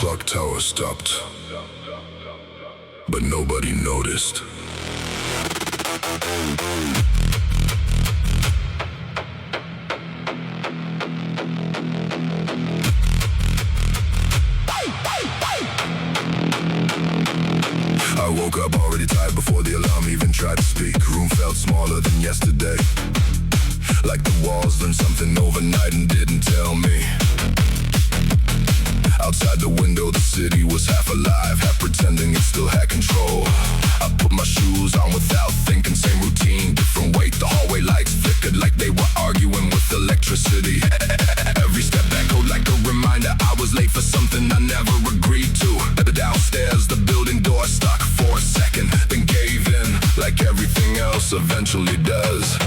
clock tower stopped, but nobody noticed. I woke up already tired before the alarm even tried to speak. Room felt smaller than yesterday, like the walls learned something overnight and didn't tell me. Outside the window the city was half alive, half pretending it still had control. I put my shoes on without thinking, same routine, different weight. The hallway lights flickered like they were arguing with electricity. Every step echoed like a reminder I was late for something I never agreed to. Downstairs the building door stuck for a second, then gave in like everything else eventually does.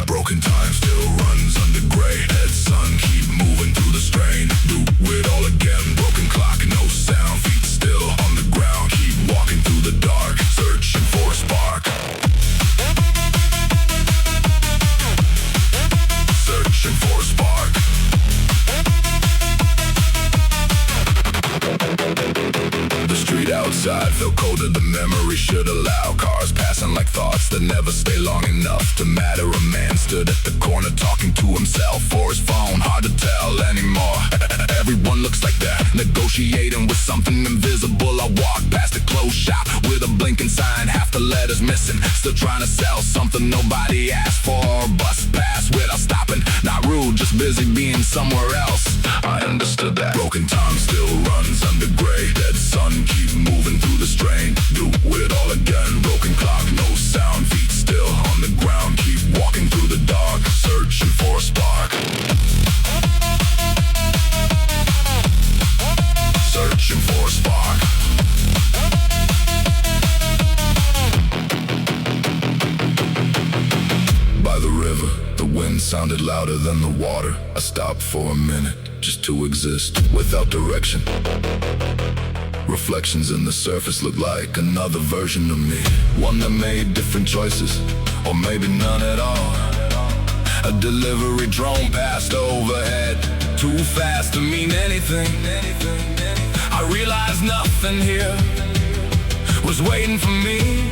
Broken time still runs under gray head, sun keep moving through the strain. Do it all again, broken clock, no sound, feet still on the ground. Keep walking through the dark, searching for a spark. Searching for a spark. The street outside felt colder than memory should allow. Cars passing like thoughts that never stay long enough to matter. A man stood at the corner talking to himself or his phone, hard to tell anymore. Everyone looks like they're negotiating with something invisible. I walked past a closed shop with a blinking sign, half the letters missing. Still trying to sell something nobody asked for. Bus pass without stopping, not rude, just busy being somewhere else. I understood that. Broken time still runs under gray. Dead sun keep moving through the strain. Do it all again, broken clock, no sound, feet still on the ground. Keep walking through the dark, searching for a spark. Searching for a spark. By the river, the wind sounded louder than the water. I stopped for a minute, just to exist without direction. Reflections in the surface looked like another version of me, one that made different choices, or maybe none at all. A delivery drone passed overhead, too fast to mean anything. I realized nothing here was waiting for me,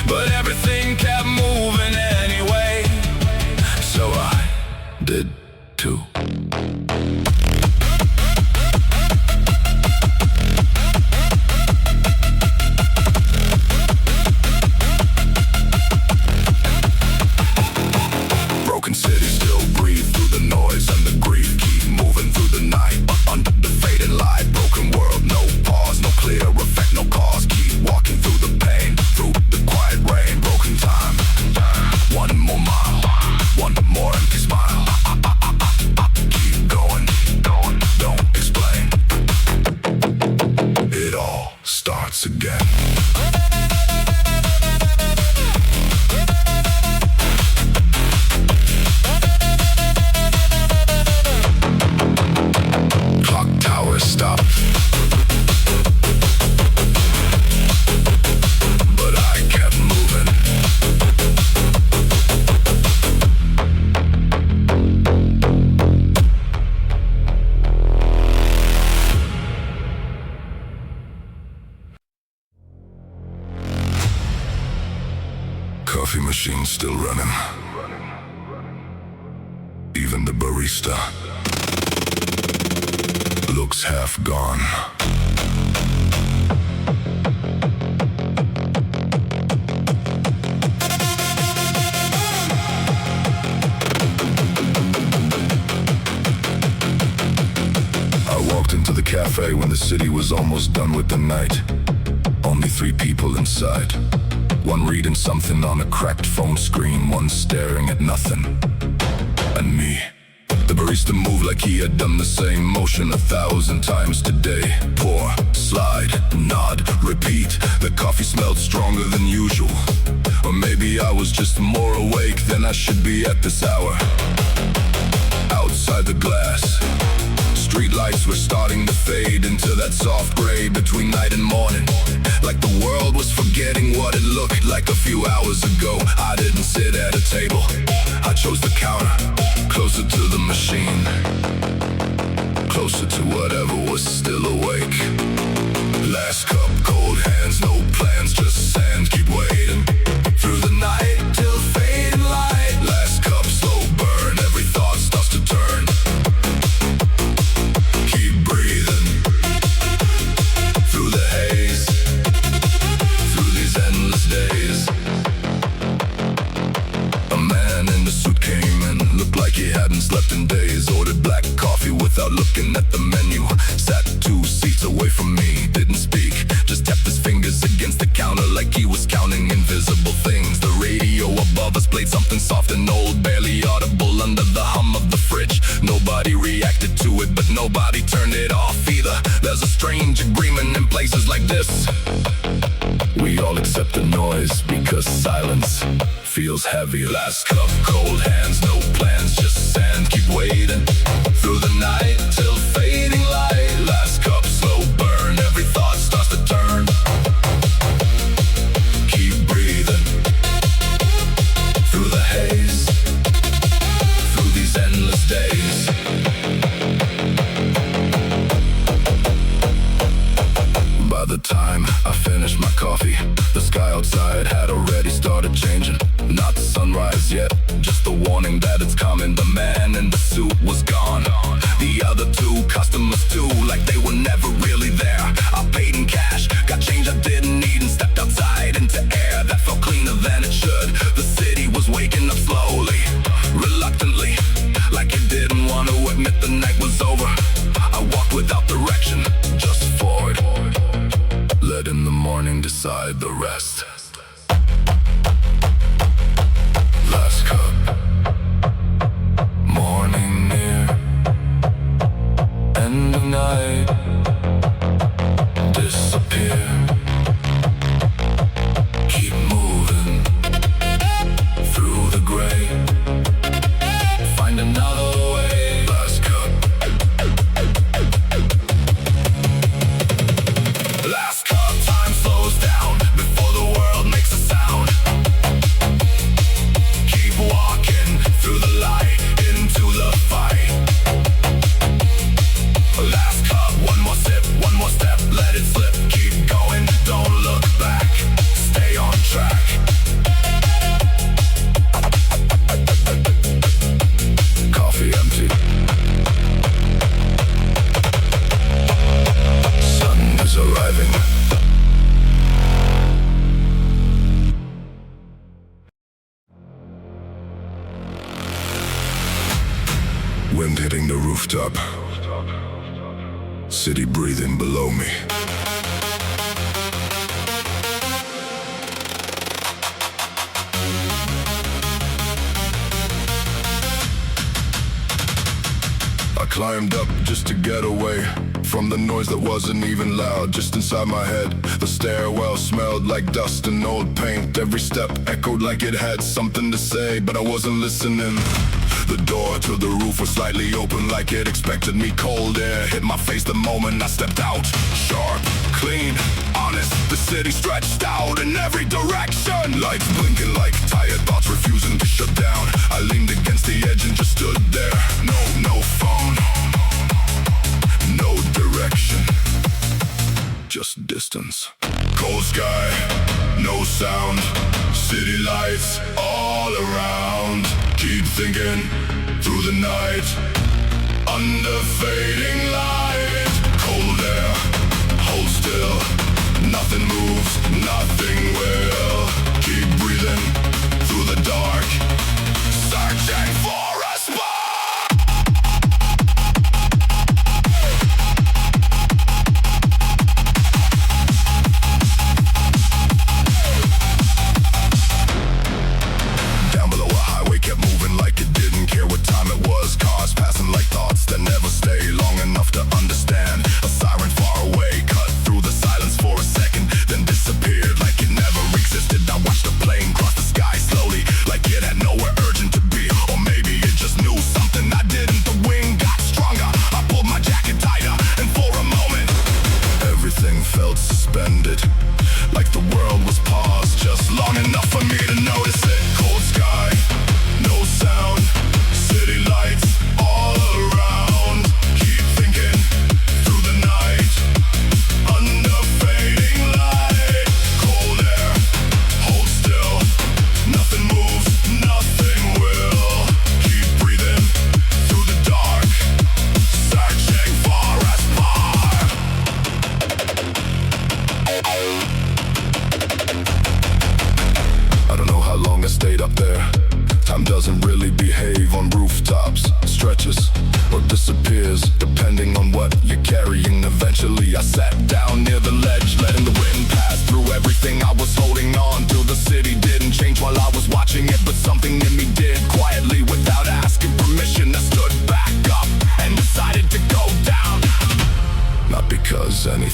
but everything kept moving anyway, so I did too. Coffee machine still running. Even the barista looks half gone. I walked into the cafe when the city was almost done with the night. Only 3 people inside. One reading something on a cracked phone screen, one staring at nothing, and me. The barista moved like he had done the same motion 1,000 times today. Pour, slide, nod, repeat. The coffee smelled stronger than usual, or maybe I was just more awake than I should be at this hour. Outside the glass, street lights were starting to fade into that soft gray between night and morning, like the world was forgetting what it looked like a few hours ago. I didn't sit at a table, I chose the counter, closer to the machine, closer to whatever was still awake. Last cup, cold hands, no plans, just sand. Keep waiting through the night till fading light. Last cup, slow burn, every thought starts to turn. Keep breathing through the haze, through these endless days. A man in a suit came in, looked like he hadn't slept in days. Ordered black coffee without looking at the menu. Sat 2 seats away from me, didn't speak, just tapped his fingers against the counter like he was counting invisible things. The radio above us played something soft and old, barely audible under the hum of the fridge. Nobody reacted to it, but nobody turned it off either. There's a strange agreement in places like this. We all accept the noise because silence feels heavy. Last cup, cold hands, no plans, just sand. Keep waiting through the night till fading light. Last cup, slow burn, every thought starts to turn. Keep breathing through the haze, through these endless days. By the time I finished my coffee, the sky outside had already started changing. Not sunrise yet, just the warning that it's coming. The man in the suit was gone, the other 2 customers too, like they were never really there. I paid in cash, got change I didn't need, and stepped outside into air that felt cleaner than it should. The city was waking up slowly, reluctantly, like it didn't want to admit the night was over. I walked without direction, just forward, letting the morning decide the rest. Last cup, morning near, end of night, disappear. Keep moving through the gray, find another way. Last cup, last cup, time slows down before the world makes a sound. Keep walking through the light into the fight. Last cup, one more sip, one more step, let it slip. Keep going, don't look back, stay on track. Coffee empty, sun is arriving. Wind hitting the rooftop, city breathing below me. I climbed up just to get away from the noise that wasn't even loud, just inside my head. The stairwell smelled like dust and old paint. Every step echoed like it had something to say, but I wasn't listening. The door to the roof was slightly open like it expected me. Cold air hit my face the moment I stepped out. Sharp, clean, honest, the city stretched out in every direction. Lights blinking like tired thoughts refusing to shut down. I leaned against the edge and just stood there. No phone, no direction, just distance. Cold sky, no sound, city lights all around. Keep thinking through the night, under fading light. Cold air, hold still, nothing moves, nothing will. Keep breathing through the dark, searching for a spark. Existed. I watched the plane cross the sky slowly, like it had nowhere urgent to be. Or maybe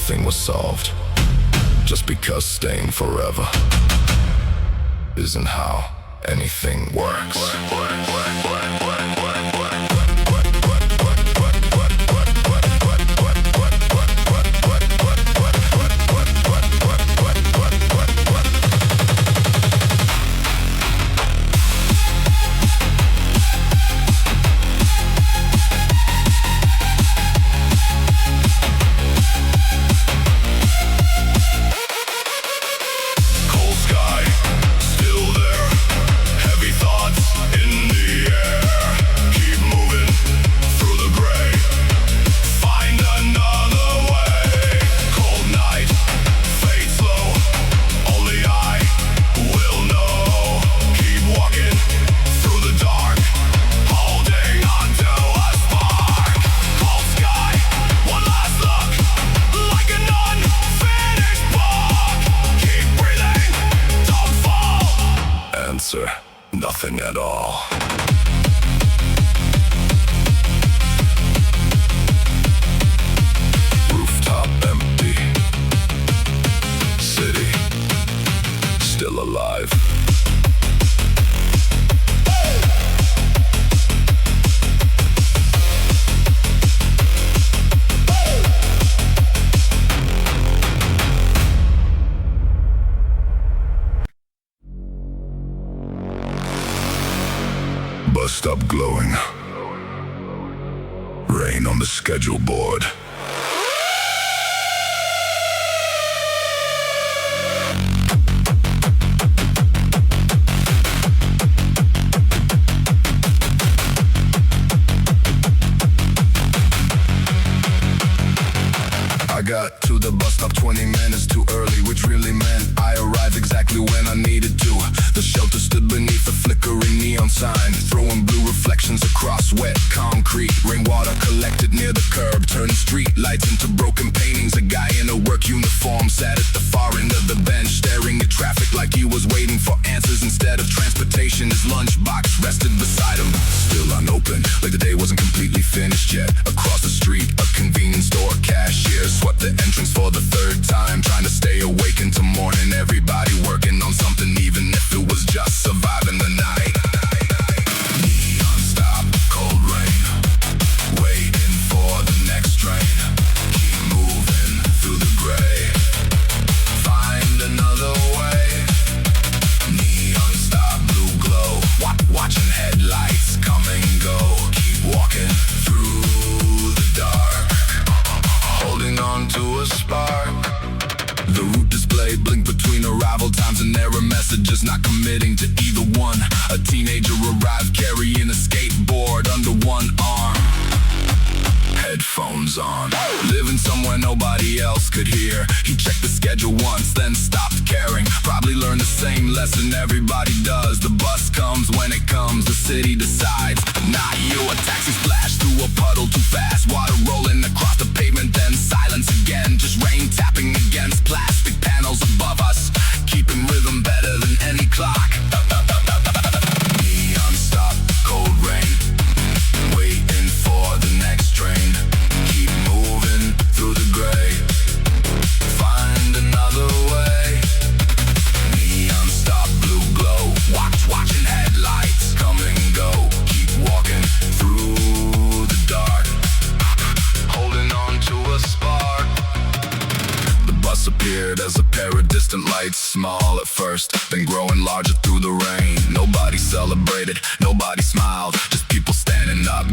everything was solved. Just because staying forever isn't how anything works. Nothing at all. Rooftop empty. City still alive. Bus stop glowing. Rain on the schedule board. I got to the bus stop 20 minutes too early, which really meant I arrived exactly when I needed to. The shelter stood beneath a flickering neon sign, throwing blue reflections across wet concrete. Rainwater collected near the curb, turning street lights into broken paintings. A guy in a work uniform sat at the far end of the bench, staring at traffic like he was waiting for answers instead of transportation. His lunchbox rested beside him, still unopened, like the day wasn't completely finished yet. Across the street, a convenience store cashier swept the entrance for the third time, trying to stay awake into morning. Everybody working on something, even if it was just surviving the night. Neon stop, cold rain, waiting for the next train. Keep moving through the gray, find another way. Neon stop, blue glow, watching headlights come and go. Keep walking through the dark, holding on to a spark. The route display blinked between arrival times and error messages, not committing to either one. A teenager arrived carrying a skateboard under one arm, headphones on, living somewhere nobody else could hear. He checked the schedule once, then stopped caring. Probably learned the same lesson everybody does. The bus comes when it comes, the city decides. Not you. A taxi splashed through a puddle too fast, water rolling across the pavement, then silence again. Just rain tapping against plastic panels above us, keeping rhythm better than any clock. Neon stop, cold rain, waiting for the next train. Keep moving through the gray, find another way. Neon stop, blue glow, watching headlights come and go. Keep walking through the dark, holding on to a spark. The bus appeared as a pair of distant lights, small at first, then growing larger through the rain. Nobody celebrated, nobody smiled, just people standing up,